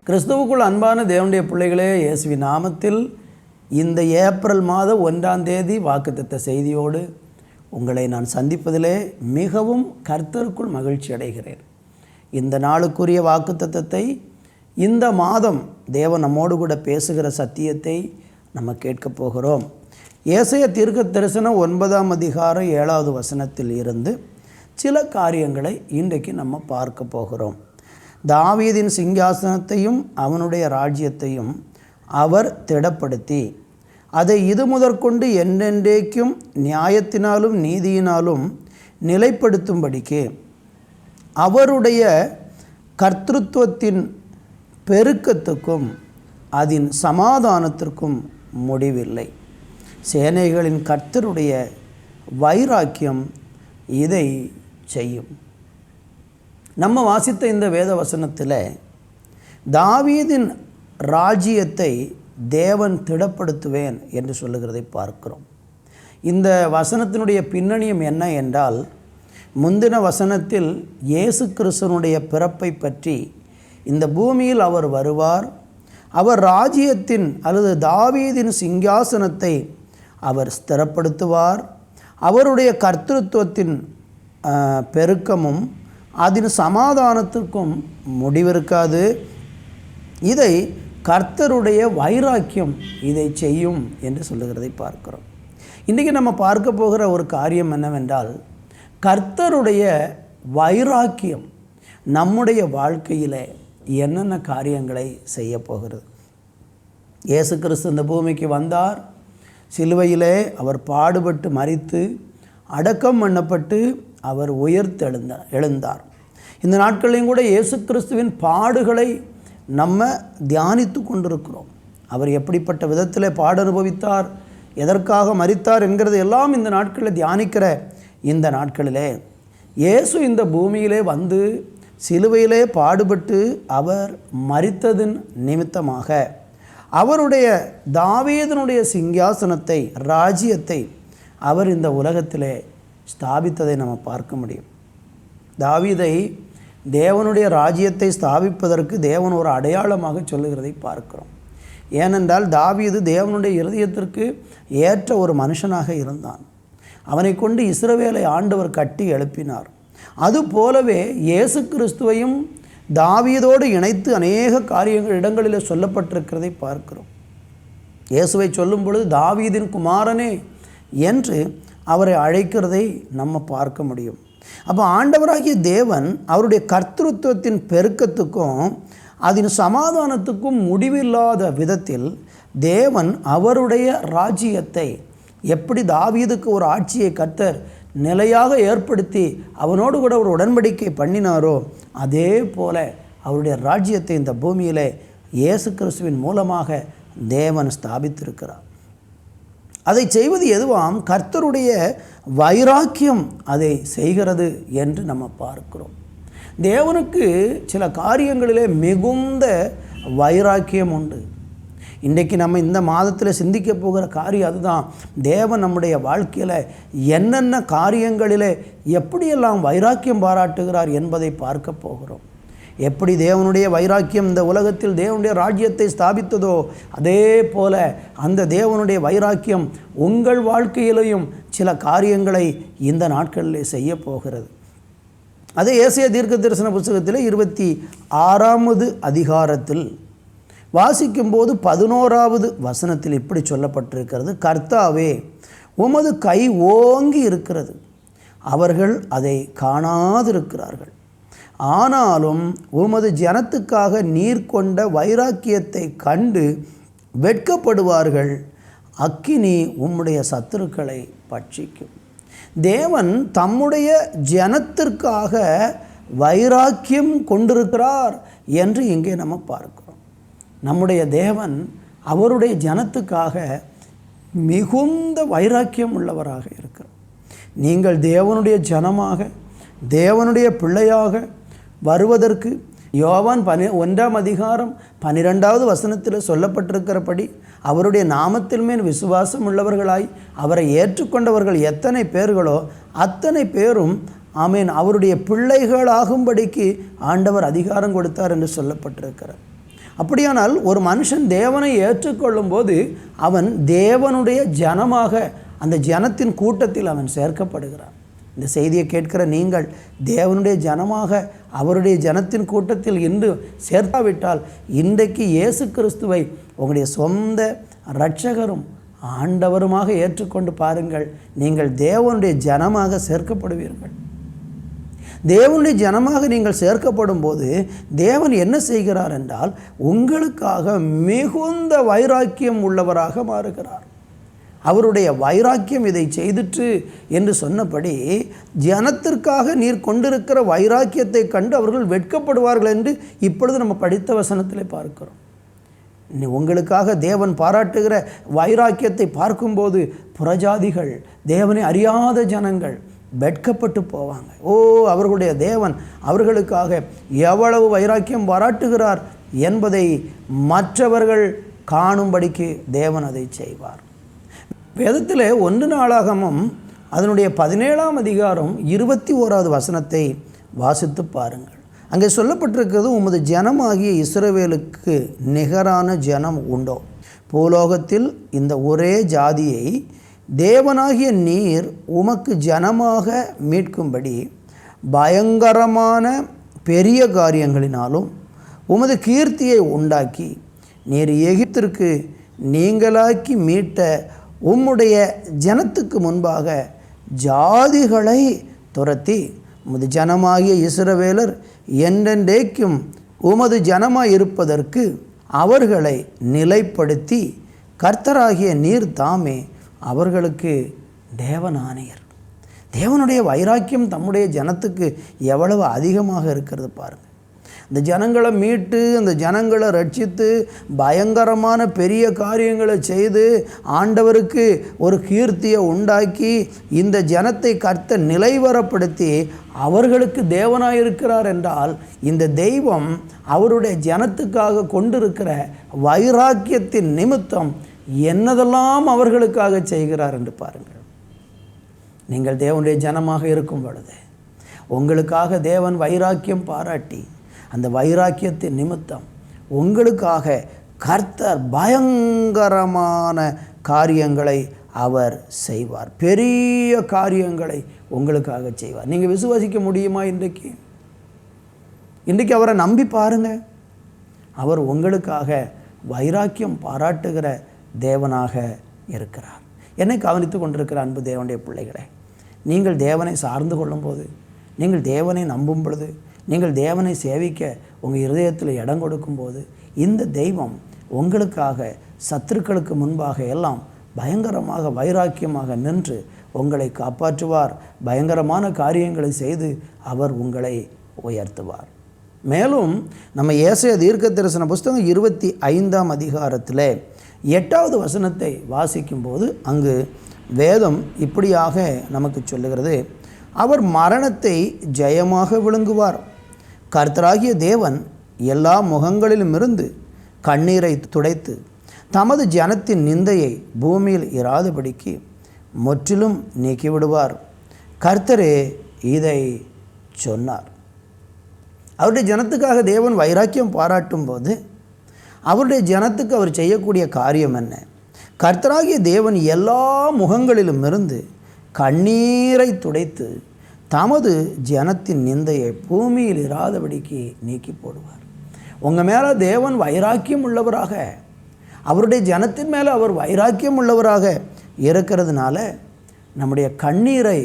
கிறிஸ்துவுக்குள் அன்பான தேவனுடைய பிள்ளைகளே, இயேசுவின் நாமத்தில் இந்த ஏப்ரல் மாதம் 1ஆம் தேதி வாக்குத்தத்த செய்தியோடு உங்களை நான் சந்திப்பதிலே மிகவும் கர்த்தருக்குள் மகிழ்ச்சி அடைகிறேன். இந்த நாளுக்குரிய வாக்குத்தத்தத்தை, இந்த மாதம் தேவன் நம்மோடு கூட பேசுகிற சத்தியத்தை நம்ம கேட்கப் போகிறோம். ஏசாயா தீர்க்க தரிசனம் 9ஆம் அதிகாரம் 7வது வசனத்தில் இருந்து சில காரியங்களை இன்றைக்கு நம்ம பார்க்க போகிறோம். தாவீதின் சிங்காசனத்தையும் அவனுடைய ராஜ்யத்தையும் அவர் திடப்படுத்தி அதை இது முதற்கொண்டு என்றென்றைக்கும் நியாயத்தினாலும் நீதியினாலும் நிலைப்படுத்தும்படிக்கு அவருடைய கர்த்தத்துவத்தின் பெருக்கத்துக்கும் அதன் சமாதானத்திற்கும் முடிவில்லை. சேனைகளின் கர்த்தருடைய வைராக்கியம் இதை செய்யும். நம்ம வாசித்த இந்த வேத வசனத்தில் தாவீதின் ராஜ்யத்தை தேவன் திடப்படுத்துவேன் என்று சொல்லுகிறதை பார்க்கிறோம். இந்த வசனத்தினுடைய பின்னணியம் என்ன என்றால், முந்தின வசனத்தில் இயேசு கிறிஸ்துவனுடைய பிறப்பை பற்றி, இந்த பூமியில் அவர் வருவார், அவர் ராஜ்யத்தின் அல்லது தாவீதின் சிங்காசனத்தை அவர் ஸ்திரப்படுத்துவார், அவருடைய கர்த்தத்துவத்தின் பெருக்கமும் அதன் சமாதானத்திற்கும் முடிவிருக்காது, இதை கர்த்தருடைய வைராக்கியம் இதை செய்யும் என்று சொல்லுகிறதை பார்க்கிறோம். இன்றைக்கி நம்ம பார்க்க போகிற ஒரு காரியம் என்னவென்றால், கர்த்தருடைய வைராக்கியம் நம்முடைய வாழ்க்கையில் என்னென்ன காரியங்களை செய்ய போகிறது. இயேசு கிறிஸ்து இந்த பூமிக்கு வந்தார், சிலுவையிலே அவர் பாடுபட்டு மரித்து அடக்கம் பண்ணப்பட்டு அவர் எழுந்தார். இந்த நாட்களையும் கூட இயேசு கிறிஸ்துவின் பாடுகளை நம்ம தியானித்து கொண்டிருக்கிறோம். அவர் எப்படிப்பட்ட விதத்தில் பாடு அனுபவித்தார், எதற்காக மரித்தார் என்கிறது எல்லாம் இந்த நாட்களில் தியானிக்கிற இந்த நாட்களிலே இயேசு இந்த பூமியிலே வந்து சிலுவையிலே பாடுபட்டு அவர் மரித்ததின் நிமித்தமாக அவருடைய தாவீதினுடைய சிங்காசனத்தை, ராஜ்யத்தை அவர் இந்த உலகத்திலே ஸ்தாபித்ததை நம்ம பார்க்க முடியும். தாவீதை தேவனுடைய ராஜ்யத்தை ஸ்தாபிப்பதற்கு தேவன் ஒரு அடையாளமாக சொல்லுகிறதை பார்க்கிறோம். ஏனென்றால் தாவீது தேவனுடைய இருதயத்திற்கு ஏற்ற ஒரு மனுஷனாக இருந்தான். அவனை கொண்டு இஸ்ரவேலை ஆண்டவர் கட்டி எழுப்பினார். அதுபோலவே இயேசு கிறிஸ்துவையும் தாவீதோடு இணைத்து அநேக காரியங்கள் இடங்களில் சொல்லப்பட்டிருக்கிறதை பார்க்கிறோம். இயேசுவை சொல்லும் பொழுது தாவீதின் குமாரனே என்று அவரை அழைக்கிறதை நம்ம பார்க்க முடியும். அப்போ ஆண்டவராகிய தேவன் அவருடைய கர்த்தத்துவத்தின் பெருக்கத்துக்கும் அதன் சமாதானத்துக்கும் முடிவில்லாத விதத்தில் தேவன் அவருடைய ராஜ்யத்தை எப்படி தாவீதுக்கு ஒரு ஆட்சியை கர்த்தர் நிலையாக ஏற்படுத்தி அவனோடு கூட ஒரு உடன்படிக்கை பண்ணினாரோ, அதே போல அவருடைய ராஜ்யத்தை இந்த பூமியிலே இயேசு கிறிஸ்துவின் மூலமாக தேவன் ஸ்தாபித்திருக்கிறார். அதை செய்வது எதுவாம்? கர்த்தருடைய வைராக்கியம் அதை செய்கிறது என்று நம்ம பார்க்கிறோம். தேவனுக்கு சில காரியங்களிலே மிகுந்த வைராக்கியம் உண்டு. இன்றைக்கு நம்ம இந்த மாதத்தில் சிந்திக்க போகிற காரியம் அதுதான். தேவன் நம்முடைய வாழ்க்கையில் என்னென்ன காரியங்களிலே எப்படியெல்லாம் வைராக்கியம் பாராட்டுகிறார் என்பதை பார்க்க போகிறோம். எப்படி தேவனுடைய வைராக்கியம் இந்த உலகத்தில் தேவனுடைய ராஜ்யத்தை ஸ்தாபித்ததோ, அதே போல அந்த தேவனுடைய வைராக்கியம் உங்கள் வாழ்க்கையிலையும் சில காரியங்களை இந்த நாட்களில் செய்ய போகிறது. அதே ஏசாயா தீர்க்க தரிசன புத்தகத்தில் 26வது அதிகாரத்தில் வாசிக்கும்போது 11வது வசனத்தில் இப்படி சொல்லப்பட்டிருக்கிறது: கர்த்தாவே, உமது கை ஓங்கி இருக்கிறது, அவர்கள் அதை காணாதிருக்கிறார்கள். ஆனாலும் உமது ஜனத்துக்காக நீர் கொண்ட வைராக்கியத்தை கண்டு வெட்கப்படுவார்கள், அக்கினி உம்முடைய சத்துருக்களை பட்சிக்கும். தேவன் தம்முடைய ஜனத்திற்காக வைராக்கியம் கொண்டிருக்கிறார் என்று இங்கே நம்ம பார்க்கிறோம். நம்முடைய தேவன் அவருடைய ஜனத்துக்காக மிகுந்த வைராக்கியம் உள்ளவராக இருக்கிறார். நீங்கள் தேவனுடைய ஜனமாக, தேவனுடைய பிள்ளையாக வருவதற்கு யோவான் 1ஆம் அதிகாரம் 12வது வசனத்தில் சொல்லப்பட்டிருக்கிறபடி அவருடைய நாமத்தில் மேல் விசுவாசம் உள்ளவர்களாய் அவரை ஏற்றுக்கொண்டவர்கள் எத்தனை பேர்களோ அத்தனை பேரும் ஆமேன் அவருடைய பிள்ளைகளாகும்படிக்கு ஆண்டவர் அதிகாரம் கொடுத்தார் என்று சொல்லப்பட்டிருக்கிறார். அப்படியானால் ஒரு மனுஷன் தேவனை ஏற்றுக்கொள்ளும் போது அவன் தேவனுடைய ஜனமாக அந்த ஜனத்தின் கூட்டத்தில் அவன் சேர்க்கப்படுகிறான். இந்த செய்தியை கேட்கிற நீங்கள் தேவனுடைய ஜனமாக அவருடைய ஜனத்தின் கூட்டத்தில் இன்று சேர்த்தாவிட்டால் இன்றைக்கு இயேசு கிறிஸ்துவை உங்களுடைய சொந்த இரட்சகரும் ஆண்டவருமாக ஏற்றுக்கொண்டு பாருங்கள். நீங்கள் தேவனுடைய ஜனமாக சேர்க்கப்படுவீர்கள். தேவனுடைய ஜனமாக நீங்கள் சேர்க்கப்படும் போது தேவன் என்ன செய்கிறார் என்றால் உங்களுக்காக மிகுந்த வைராக்கியம் உள்ளவராக மாறுகிறார். அவருடைய வைராக்கியம் இதை செய்திற்று என்று சொன்னபடி ஜனத்திற்காக நீர் கொண்டிருக்கிற வைராக்கியத்தை கண்டு அவர்கள் வெட்கப்படுவார்கள் என்று இப்பொழுது நம்ம படித்த வசனத்திலே பார்க்கிறோம். உங்களுக்காக தேவன் பாராட்டுகிற வைராக்கியத்தை பார்க்கும்போது புறஜாதிகள், தேவனை அறியாத ஜனங்கள் வெட்கப்பட்டு போவாங்க. அவர்களுடைய தேவன் அவர்களுக்காக எவ்வளவு வைராக்கியம் பாராட்டுகிறார் என்பதை மற்றவர்கள் காணும்படிக்கு தேவன் அதை செய்வார். வேதத்தில் 1 நாளாகமம் அதனுடைய 17ஆம் அதிகாரம் 21வது வசனத்தை வாசித்து பாருங்கள். அங்கே சொல்லப்பட்டிருக்கிறது, உமது ஜனமாகிய இஸ்ரவேலுக்கு நிகரான ஜனம் உண்டோ? பூலோகத்தில் இந்த ஒரே ஜாதியை தேவனாகிய நீர் உமக்கு ஜனமாக மீட்கும்படி பயங்கரமான பெரிய காரியங்களினாலும் உமது கீர்த்தியை உண்டாக்கி நீர் எகிப்திற்கு நீங்களாக்கி மீட்ட உம்முடைய ஜனத்துக்கு முன்பாக ஜாதிகளை துரத்தி உமது ஜனமாகிய இஸ்ரவேலர் என்றென்றைக்கும் உமது ஜனமாய் இருப்பதற்கு அவர்களை நிலைப்படுத்தி கர்த்தராகிய நீர் தாமே அவர்களுக்கு தேவனானீர். தேவனுடைய வைராக்கியம் தம்முடைய ஜனத்துக்கு எவ்வளவு அதிகமாக இருக்கிறது பாருங்கள். இந்த ஜனங்களை மீட்டு அந்த ஜனங்களை ரட்சித்து பயங்கரமான பெரிய காரியங்களை செய்து ஆண்டவருக்கு ஒரு கீர்த்தியை உண்டாக்கி இந்த ஜனத்தை கர்த்தர் நிலைவரப்படுத்தி அவர்களுக்கு தேவனாயிருக்கிறார் என்றால் இந்த தெய்வம் அவருடைய ஜனத்துக்காக கொண்டிருக்கிற வைராக்கியத்தின் நிமித்தம் என்னதெல்லாம் அவர்களுக்காக செய்கிறார் என்று பாருங்கள். நீங்கள் தேவனுடைய ஜனமாக இருக்கும் பொழுது உங்களுக்காக தேவன் வைராக்கியம் பாராட்டி அந்த வைராக்கியத்தின் நிமித்தம் உங்களுக்காக கர்த்தர் பயங்கரமான காரியங்களை அவர் செய்வார். பெரிய காரியங்களை உங்களுக்காக செய்வார். நீங்கள் விசுவாசிக்க முடியுமா? இன்றைக்கு அவரை நம்பி பாருங்கள். அவர் உங்களுக்காக வைராக்கியம் பாராட்டுகிற தேவனாக இருக்கிறார். என்னை கவனித்து கொண்டிருக்கிற அன்பு தேவனுடைய பிள்ளைகளே, நீங்கள் தேவனை சார்ந்து கொள்ளும்போது, நீங்கள் தேவனை நம்பும் பொழுது, நீங்கள் தேவனை சேவிக்க உங்கள் இருதயத்தில் இடம் கொடுக்கும்போது இந்த தெய்வம் உங்களுக்காக சத்துருக்களுக்கு முன்பாக எல்லாம் பயங்கரமாக வைராக்கியமாக நின்று உங்களை காப்பாற்றுவார். பயங்கரமான காரியங்களை செய்து அவர் உங்களை உயர்த்துவார். மேலும் நம்ம ஏசாயா தீர்க்கதரிசன புஸ்தகம் 25ஆம் அதிகாரத்தில் 8வது வசனத்தை வாசிக்கும்போது அங்கு வேதம் இப்படியாக நமக்கு சொல்லுகிறது, அவர் மரணத்தை ஜெயமாக விழுங்குவார். கர்த்தராகிய தேவன் எல்லா முகங்களிலுமிருந்து கண்ணீரை துடைத்து தமது ஜனத்தின் நிந்தையை பூமியில் இராதபடிக்கு முற்றிலும் நீக்கிவிடுவார். கர்த்தரே இதை சொன்னார். அவருடைய ஜனத்துக்காக தேவன் வைராக்கியம் பாராட்டும் போது அவருடைய ஜனத்துக்கு அவர் செய்யக்கூடிய காரியம் என்ன? கர்த்தராகிய தேவன் எல்லா முகங்களிலும் இருந்து கண்ணீரை துடைத்து தமது ஜனத்தின் நிந்தையை பூமியில் இராதபடிக்கு நீக்கி போடுவார். உங்கள் மேலே தேவன் வைராக்கியம் உள்ளவராக, அவருடைய ஜனத்தின் மேலே அவர் வைராக்கியம் உள்ளவராக இருக்கிறதுனால நம்முடைய கண்ணீரை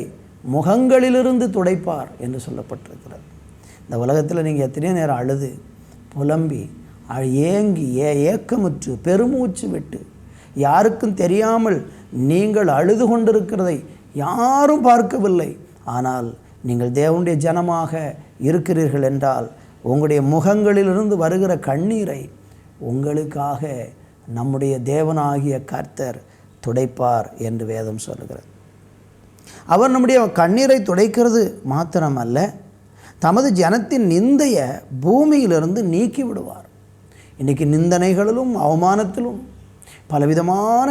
முகங்களிலிருந்து துடைப்பார் என்று சொல்லப்பட்டிருக்கிறது. இந்த உலகத்தில் நீங்கள் எத்தனையோ நேரம் அழுது புலம்பி ஏங்கி ஏக்கமுற்று பெருமூச்சு விட்டு யாருக்கும் தெரியாமல் நீங்கள் அழுது கொண்டிருக்கிறதை யாரும் பார்க்கவில்லை. ஆனால் நீங்கள் தேவனுடைய ஜனமாக இருக்கிறீர்கள் என்றால் உங்களுடைய முகங்களிலிருந்து வருகிற கண்ணீரை உங்களுக்காக நம்முடைய தேவனாகிய கர்த்தர் துடைப்பார் என்று வேதம் சொல்லுகிறது. அவர் நம்முடைய கண்ணீரை துடைக்கிறது மாத்திரமல்ல, தமது ஜனத்தின் நிந்தையை பூமியிலிருந்து நீக்கி விடுவார். இன்றைக்கி நிந்தனைகளிலும் அவமானத்திலும் பலவிதமான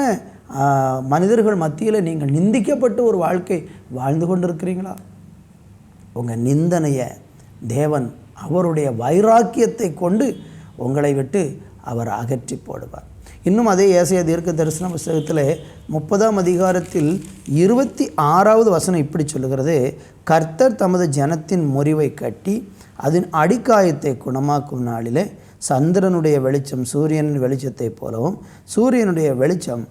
மனிதர்கள் மத்தியில் நீங்கள் நிந்திக்கப்பட்டு ஒரு வாழ்க்கை வாழ்ந்து கொண்டிருக்கிறீங்களா? உங்கள் நிந்தனையை தேவன் அவருடைய வைராக்கியத்தை கொண்டு உங்களை விட்டு அவர் அகற்றி போடுவார். இன்னும் அதே ஏசாயா தீர்க்க தரிசன புஸ்தகத்தில் 30ஆம் அதிகாரத்தில் 26வது வசனம் இப்படி சொல்லுகிறது, கர்த்தர் தமது ஜனத்தின் முறிவை கட்டி அதன் அடிக்காயத்தை குணமாக்கும் நாளிலே சந்திரனுடைய வெளிச்சம் சூரியனின் வெளிச்சத்தை போலவும் சூரியனுடைய வெளிச்சம்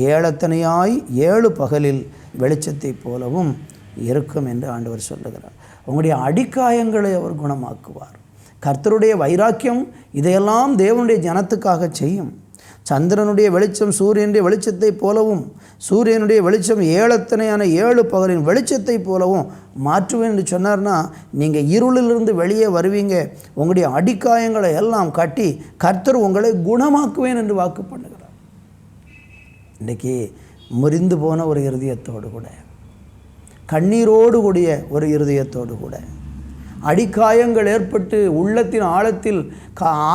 ஏழத்தனையாய் 7 பகலில் வெளிச்சத்தை போலவும் இருக்கும் என்று ஆண்டவர் சொல்லுகிறார். உங்களுடைய அடிக்காயங்களை அவர் குணமாக்குவார். கர்த்தருடைய வைராக்கியம் இதையெல்லாம் தேவனுடைய ஜனத்துக்காக செய்யும். சந்திரனுடைய வெளிச்சம் சூரியனுடைய வெளிச்சத்தை போலவும் சூரியனுடைய வெளிச்சம் ஏழத்தனையான 7 பகலின் வெளிச்சத்தை போலவும் மாற்றுவேன் என்று சொன்னார்னா, நீங்கள் இருளிலிருந்து வெளியே வருவீங்க. உங்களுடைய அடிக்காயங்களை எல்லாம் கட்டி கர்த்தர் உங்களை குணமாக்குவேன் என்று வாக்கு பண்ணுகிறார். இன்றைக்கி முறிந்து போன ஒரு இருதயத்தோடு கூட, கண்ணீரோடு கூடிய ஒரு இருதயத்தோடு கூட, அடிக்காயங்கள் ஏற்பட்டு உள்ளத்தின் ஆழத்தில்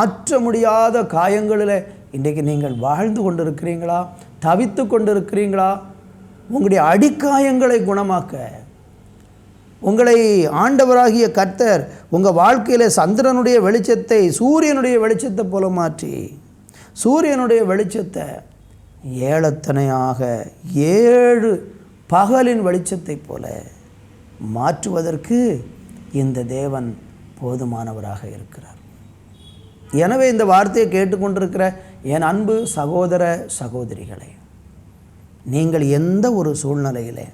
ஆற்ற முடியாத காயங்களில் இன்றைக்கு நீங்கள் வாழ்ந்து கொண்டிருக்கிறீங்களா? தவித்து கொண்டிருக்கிறீங்களா? உங்களுடைய அடிக்காயங்களை குணமாக்க உங்களை ஆண்டவராகிய கர்த்தர் உங்கள் வாழ்க்கையில் சந்திரனுடைய வெளிச்சத்தை சூரியனுடைய வெளிச்சத்தை போல மாற்றி சூரியனுடைய வெளிச்சத்தை ஏழத்தனையாக 7 பகலின் வெளிச்சத்தை போல மாற்றுவதற்கு இந்த தேவன் போதுமானவராக இருக்கிறார். எனவே இந்த வார்த்தையை கேட்டுக்கொண்டிருக்கிற என் அன்பு சகோதர சகோதரிகளே, நீங்கள் எந்த ஒரு சூழ்நிலையில்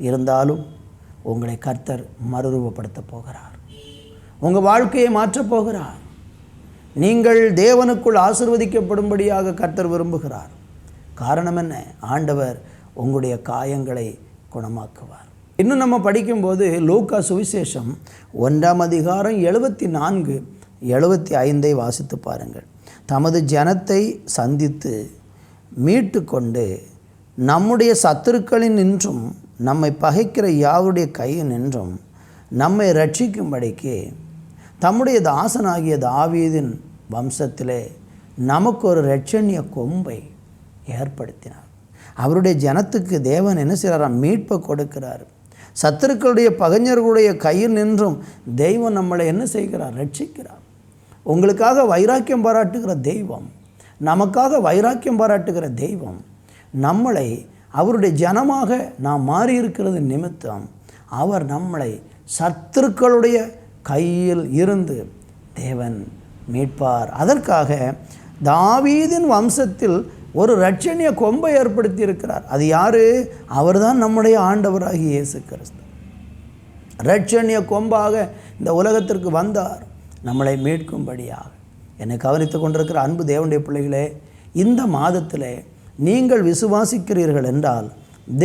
இருந்தாலும் உங்களை கர்த்தர் மறுரூபப்படுத்தப் போகிறார். உங்கள் வாழ்க்கையை மாற்றப் போகிறார். நீங்கள் தேவனுக்குள் ஆசீர்வதிக்கப்படும்படியாக கர்த்தர் விரும்புகிறார். காரணம் என்ன? ஆண்டவர் உங்களுடைய காயங்களை குணமாக்குவார். இன்னும் நம்ம படிக்கும்போது லூக்கா சுவிசேஷம் 1ஆம் அதிகாரம் 74, 75 வாசித்து பாருங்கள். தமது ஜனத்தை சந்தித்து மீட்டு கொண்டு நம்முடைய சத்துருக்களின் நின்றும் நம்மை பகைக்கிற யாருடைய கையில் நின்றும் நம்மை ரட்சிக்கும்படிக்கு தம்முடைய தாசனாகிய தாவீதின் வம்சத்திலே நமக்கு ஒரு இரட்சணிய கொம்பை ஏற்படுத்தினார். அவருடைய ஜனத்துக்கு தேவன் என்ன செய்கிறார்? மீட்பை கொடுக்கிறார். சத்துருக்களுடைய பகைஞர்களுடைய கையில் நின்றும் தெய்வம் நம்மளை என்ன செய்கிறார்? ரட்சிக்கிறார். உங்களுக்காக வைராக்கியம் பாராட்டுகிற தெய்வம், நமக்காக வைராக்கியம் பாராட்டுகிற தெய்வம் நம்மளை அவருடைய ஜனமாக நாம் மாறியிருக்கிறது நிமித்தம் அவர் நம்மளை சத்துருக்களுடைய கையில் இருந்து தேவன் மீட்பார். அதற்காக தாவீதின் வம்சத்தில் ஒரு இரட்சணிய கொம்பை ஏற்படுத்தி இருக்கிறார். அது யாரு? அவர்தான் நம்முடைய ஆண்டவராகிய இயேசு கிறிஸ்து. இரட்சணிய கொம்பாக இந்த உலகத்திற்கு வந்தார், நம்மளை மீட்கும்படியாக. என்னை கவனித்து கொண்டிருக்கிற அன்பு தேவனுடைய பிள்ளைகளே, இந்த மாதத்தில் நீங்கள் விசுவாசிக்கிறீர்கள் என்றால்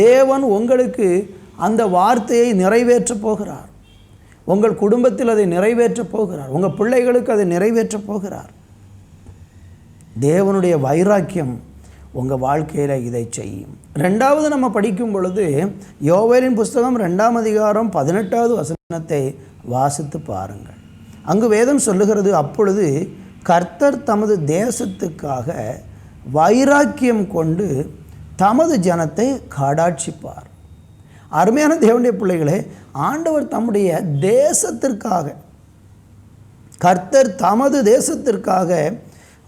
தேவன் உங்களுக்கு அந்த வார்த்தையை நிறைவேற்றப் போகிறார். உங்கள் குடும்பத்தில் அதை நிறைவேற்றப் போகிறார். உங்கள் பிள்ளைகளுக்கு அதை நிறைவேற்றப் போகிறார். தேவனுடைய வைராக்கியம் உங்கள் வாழ்க்கையில் இதை செய்யும். 2வது நம்ம படிக்கும் பொழுது யோவேலின் புஸ்தகம் 2ஆம் அதிகாரம் 18வது வசனத்தை வாசித்து பாருங்கள். அங்கு வேதம் சொல்லுகிறது, அப்பொழுது கர்த்தர் தமது தேசத்துக்காக வைராக்கியம் கொண்டு தமது ஜனத்தை கடாட்சிப்பார். அருமையான தேவனுடைய பிள்ளைகளே, ஆண்டவர் தம்முடைய தேசத்திற்காக, கர்த்தர் தமது தேசத்திற்காக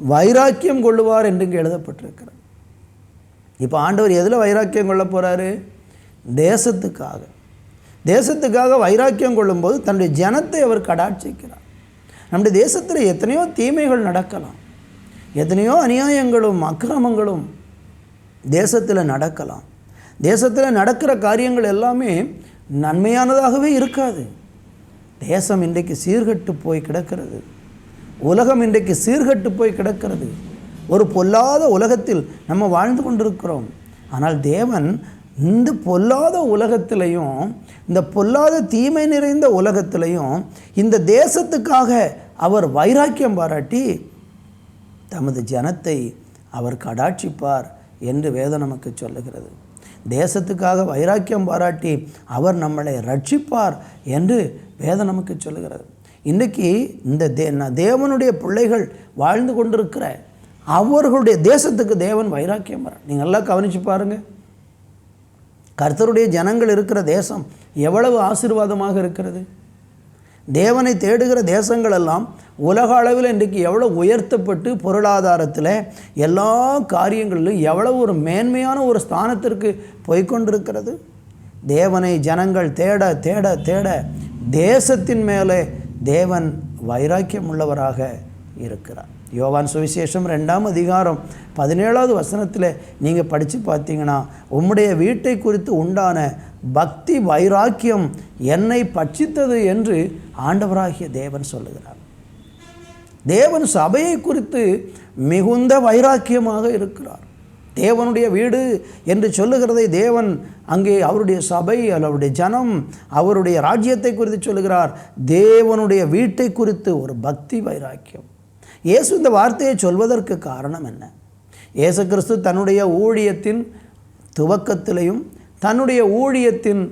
வைராக்கியம் கொள்ளுவார் என்று இங்கே எழுதப்பட்டிருக்கிறார். இப்போ ஆண்டவர் எதில் வைராக்கியம் கொள்ள போகிறாரு? தேசத்துக்காக. தேசத்துக்காக வைராக்கியம் கொள்ளும்போது தன்னுடைய ஜனத்தை அவர் கடாட்சிக்கிறார். நம்முடைய தேசத்தில் எத்தனையோ தீமைகள் நடக்கலாம், எத்தனையோ அநியாயங்களும் அக்கிரமங்களும் தேசத்தில் நடக்கலாம். தேசத்தில் நடக்கிற காரியங்கள் எல்லாமே நன்மையானதாகவே இருக்காது. தேசம் இன்றைக்கு சீர்கட்டு போய் கிடக்கிறது. உலகம் இன்றைக்கு சீர்கட்டு போய் கிடக்கிறது. ஒரு பொல்லாத உலகத்தில் நம்ம வாழ்ந்து கொண்டிருக்கிறோம். ஆனால் தேவன் இந்த பொல்லாத உலகத்திலையும், இந்த பொல்லாத தீமை நிறைந்த உலகத்திலையும் இந்த தேசத்துக்காக அவர் வைராக்கியம் பாராட்டி தமது ஜனத்தை அவர் கடாட்சிப்பார் என்று வேதம் நமக்கு சொல்லுகிறது. தேசத்துக்காக வைராக்கியம் பாராட்டி அவர் நம்மளை ரட்சிப்பார் என்று வேதம் நமக்கு சொல்லுகிறது. இன்றைக்கி இந்த தேவனுடைய பிள்ளைகள் வாழ்ந்து கொண்டிருக்கிற அவர்களுடைய தேசத்துக்கு தேவன் வைராக்கியம் பாராட்டு. நீங்கள் நல்லா கவனித்து பாருங்கள், கர்த்தருடைய ஜனங்கள் இருக்கிற தேசம் எவ்வளவு ஆசீர்வாதமாக இருக்கிறது. தேவனை தேடுகிற தேசங்கள் எல்லாம் உலக அளவில் இன்றைக்கு எவ்வளோ உயர்த்தப்பட்டு பொருளாதாரத்தில் எல்லா காரியங்களிலும் எவ்வளோ ஒரு மேன்மையான ஒரு ஸ்தானத்திற்கு போய்கொண்டிருக்கிறது. தேவனை ஜனங்கள் தேட தேட தேட தேசத்தின் மேலே தேவன் வைராக்கியம் உள்ளவராக இருக்கிறார். யோவான் சுவிசேஷம் 2ஆம் அதிகாரம் 17வது வசனத்தில் நீங்கள் படித்து பார்த்தீங்கன்னா, உம்முடைய வீட்டை குறித்து உண்டான பக்தி வைராக்கியம் என்னை பட்சித்தது என்று ஆண்டவராகிய தேவன் சொல்லுகிறார். தேவன் சபையை குறித்து மிகுந்த வைராக்கியமாக இருக்கிறார். தேவனுடைய வீடு என்று சொல்லுகிறதை தேவன் அங்கே அவருடைய சபை, அவருடைய ஜனம், அவருடைய ராஜ்யத்தை குறித்து சொல்லுகிறார். தேவனுடைய வீட்டை குறித்து ஒரு பக்தி வைராக்கியம். இயேசு இந்த வார்த்தையை சொல்வதற்கு காரணம் என்ன? இயேசு கிறிஸ்து தன்னுடைய ஊழியத்தின் துவக்கத்திலையும் தன்னுடைய ஊழியத்தின்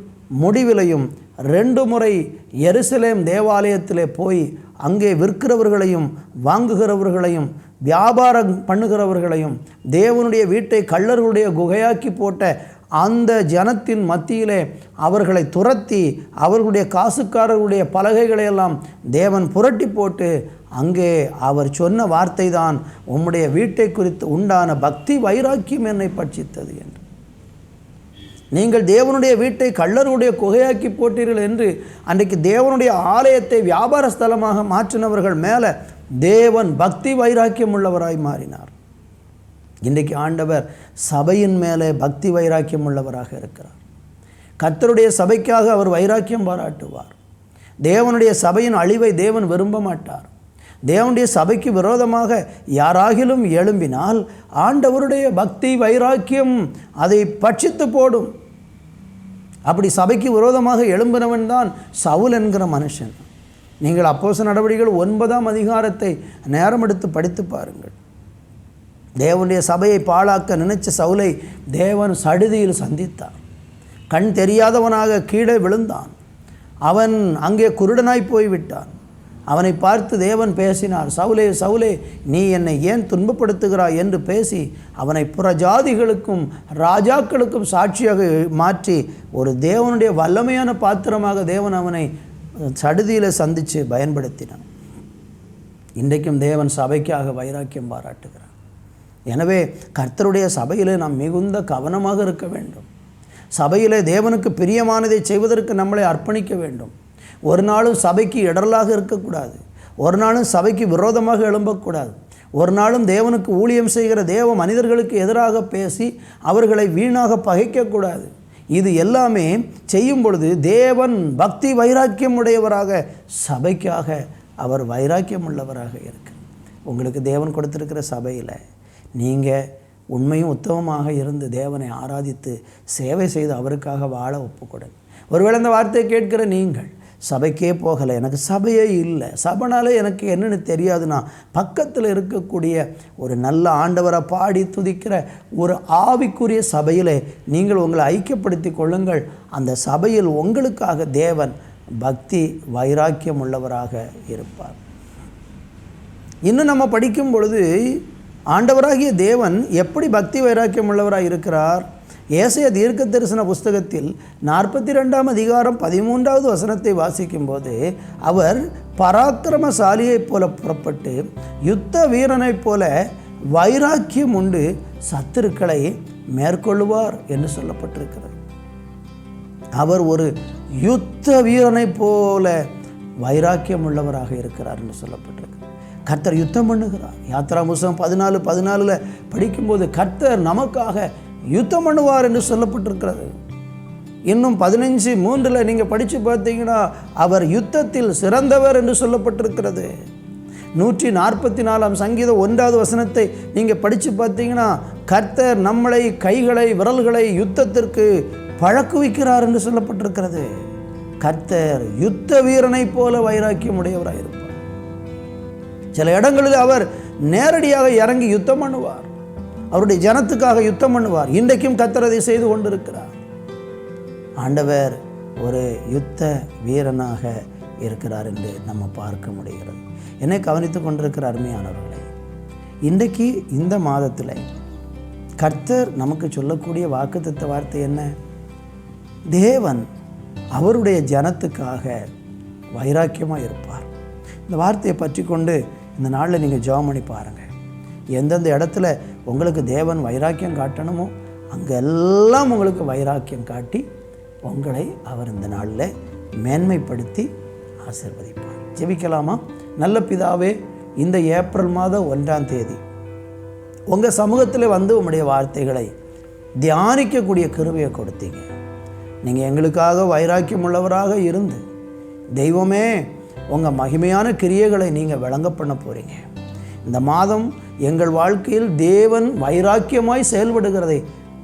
முடிவிலையும் 2 முறை எருசலேம் தேவாலயத்திலே போய் அங்கே விற்கிறவர்களையும் வாங்குகிறவர்களையும் வியாபாரம் பண்ணுகிறவர்களையும் தேவனுடைய வீட்டை கள்ளர்களுடைய குகையாக்கி போட்ட அந்த ஜனத்தின் மத்தியிலே அவர்களை துரத்தி அவர்களுடைய காசுக்காரர்களுடைய பலகைகளையெல்லாம் தேவன் புரட்டி போட்டு அங்கே அவர் சொன்ன வார்த்தை தான், உம்முடைய வீட்டை குறித்து உண்டான பக்தி வைராக்கியம் என்னை பட்சித்தது என்று. நீங்கள் தேவனுடைய வீட்டை கள்ளருடைய குகையாக்கி போட்டீர்கள் என்று அன்றைக்கு தேவனுடைய ஆலயத்தை வியாபார ஸ்தலமாக மாற்றினவர்கள் மேலே தேவன் பக்தி வைராக்கியம் உள்ளவராய் மாறினார். இன்றைக்கு ஆண்டவர் சபையின் மேலே பக்தி வைராக்கியம் உள்ளவராக இருக்கிறார். கர்த்தருடைய சபைக்காக அவர் வைராக்கியம் பாராட்டுவார். தேவனுடைய சபையின் அழிவை தேவன் விரும்ப மாட்டார். தேவனுடைய சபைக்கு விரோதமாக யாராகிலும் எழும்பினால் ஆண்டவருடைய பக்தி வைராக்கியம் அதை பட்சித்து போடும். அப்படி சபைக்கு விரோதமாக எழும்பினவன் தான் சவுல் என்கிற மனுஷன். நீங்கள் அப்போஸ்தலர் நடவடிக்கைகள் 9ஆம் அதிகாரத்தை நேரம் எடுத்து படித்து பாருங்கள். தேவனுடைய சபையை பாழாக்க நினைச்ச சவுலை தேவன் சடுதியில் சந்தித்தார். கண் தெரியாதவனாக கீழே விழுந்தான். அவன் அங்கே குருடனாய் போய்விட்டான். அவனை பார்த்து தேவன் பேசினார், சவுலே சவுலே, நீ என்னை ஏன் துன்பப்படுத்துகிறாய் என்று பேசி அவனை புறஜாதிகளுக்கும் ராஜாக்களுக்கும் சாட்சியாக மாற்றி ஒரு தேவனுடைய வல்லமையான பாத்திரமாக தேவன் அவனை சடுதியில் சந்தித்து பயன்படுத்தினான். இன்றைக்கும் தேவன் சபைக்காக வைராக்கியம் பாராட்டுகிறார். எனவே கர்த்தருடைய சபையிலே நாம் மிகுந்த கவனமாக இருக்க வேண்டும். சபையிலே தேவனுக்கு பிரியமானதை செய்வதற்கு நம்மளை அர்ப்பணிக்க வேண்டும். ஒரு நாளும் சபைக்கு இடரலாக இருக்கக்கூடாது. ஒரு நாளும் சபைக்கு விரோதமாக எழும்பக்கூடாது. ஒரு நாளும் தேவனுக்கு ஊழியம் செய்கிற தேவ மனிதர்களுக்கு எதிராக பேசி அவர்களை வீணாக பகைக்கக்கூடாது. இது எல்லாமே செய்யும் பொழுது தேவன் பக்தி வைராக்கியம் உடையவராக சபைக்காக அவர் வைராக்கியம் உள்ளவராக இருக்கு. உங்களுக்கு தேவன் கொடுத்திருக்கிற சபையில் நீங்கள் உண்மையும் உத்தமமாக இருந்து தேவனை ஆராதித்து சேவை செய்து அவருக்காக வாழ ஒப்புக்கொடுங்க. ஒருவேளை இந்த வார்த்தையை கேட்கிற நீங்கள் சபைக்கே போகலை, எனக்கு சபையே இல்லை, சபைனாலே எனக்கு என்னென்னு தெரியாதுன்னா பக்கத்தில் இருக்கக்கூடிய ஒரு நல்ல ஆண்டவரை பாடி துதிக்கிற ஒரு ஆவிக்குரிய சபையில் நீங்கள் உங்களை ஐக்கியப்படுத்தி கொள்ளுங்கள். அந்த சபையில் உங்களுக்காக தேவன் பக்தி வைராக்கியம் உள்ளவராக இருப்பார். இன்னும் நம்ம படிக்கும் பொழுது ஆண்டவராகிய தேவன் எப்படி பக்தி வைராக்கியம் உள்ளவராக இருக்கிறார்? ஏசாயா தீர்க்க தரிசன புஸ்தகத்தில் 42ஆம் அதிகாரம் 13வது வசனத்தை வாசிக்கும்போது, அவர் பராக்கிரமசாலியைப் போல புறப்பட்டு யுத்த வீரனைப் போல வைராக்கியம் உண்டு சத்துருக்களை மேற்கொள்ளுவார் என்று சொல்லப்பட்டிருக்கிறது. அவர் ஒரு யுத்த வீரனைப் போல வைராக்கியம் உள்ளவராக இருக்கிறார் என்று சொல்லப்பட்டிருக்கு. கர்த்தர் யுத்தம் பண்ணுகிறார். யாத்திரா புஸ்தகம் 14:14 படிக்கும்போது கர்த்தர் நமக்காக யுத்தம் பண்ணுவார் என்று சொல்லப்பட்டிருக்கிறது. இன்னும் 15:3 நீங்கள் படித்து பார்த்தீங்கன்னா அவர் யுத்தத்தில் சிறந்தவர் என்று சொல்லப்பட்டிருக்கிறது. 144ஆம் சங்கீதம் 1வது வசனத்தை நீங்கள் படித்து பார்த்தீங்கன்னா கர்த்தர் நம்மளை கைகளை விரல்களை யுத்தத்திற்கு பழக்குவிக்கிறார் என்று சொல்லப்பட்டிருக்கிறது. கர்த்தர் யுத்த வீரனை போல வைராக்கியம் உடையவராக இருப்பார். சில இடங்களில் அவர் நேரடியாக இறங்கி யுத்தம் பண்ணுவார். அவருடைய ஜனத்துக்காக யுத்தம் பண்ணுவார். இன்றைக்கும் கர்த்தர் அதை செய்து கொண்டிருக்கிறார். ஆண்டவர் ஒரு யுத்த வீரனாக இருக்கிறார் என்று நம்ம பார்க்க முடிகிறது. என்னை கவனித்து கொண்டிருக்கிற அருமையானவர்களே, இன்றைக்கு இந்த மாதத்தில் கர்த்தர் நமக்கு சொல்லக்கூடிய வாக்குத்தத்த வார்த்தை என்ன? தேவன் அவருடைய ஜனத்துக்காக வைராக்கியமாக இருப்பார். இந்த வார்த்தையை பற்றி கொண்டு இந்த நாளில் நீங்கள் ஜெபம் பண்ணி பாருங்கள். எந்தெந்த இடத்துல உங்களுக்கு தேவன் வைராக்கியம் காட்டணுமோ அங்கெல்லாம் உங்களுக்கு வைராக்கியம் காட்டி உங்களை அவர் இந்த நாளில் மேன்மைப்படுத்தி ஆசீர்வதிப்பார். ஜெபிக்கலாமா? நல்ல பிதாவே, இந்த ஏப்ரல் மாதம் 1ஆம் தேதி உங்கள் சமூகத்தில் வந்து உங்களுடைய வார்த்தைகளை தியானிக்கக்கூடிய கிருபையை கொடுத்தீங்க. நீங்கள் எங்களுக்காக வைராக்கியம் உள்ளவராக இருந்து தெய்வமே உங்கள் மகிமையான கிரியைகளை நீங்கள் விளங்க பண்ண போகிறீங்க. இந்த மாதம் எங்கள் வாழ்க்கையில் தேவன் வைராக்கியமாய் செயல்படுகிறதை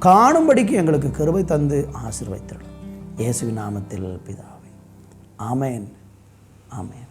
காணும்படிக்கு எங்களுக்கு கிருபை தந்து ஆசீர்வதித்தருளும். இயேசுவின் நாமத்தில் பிதாவே, ஆமென், ஆமென்.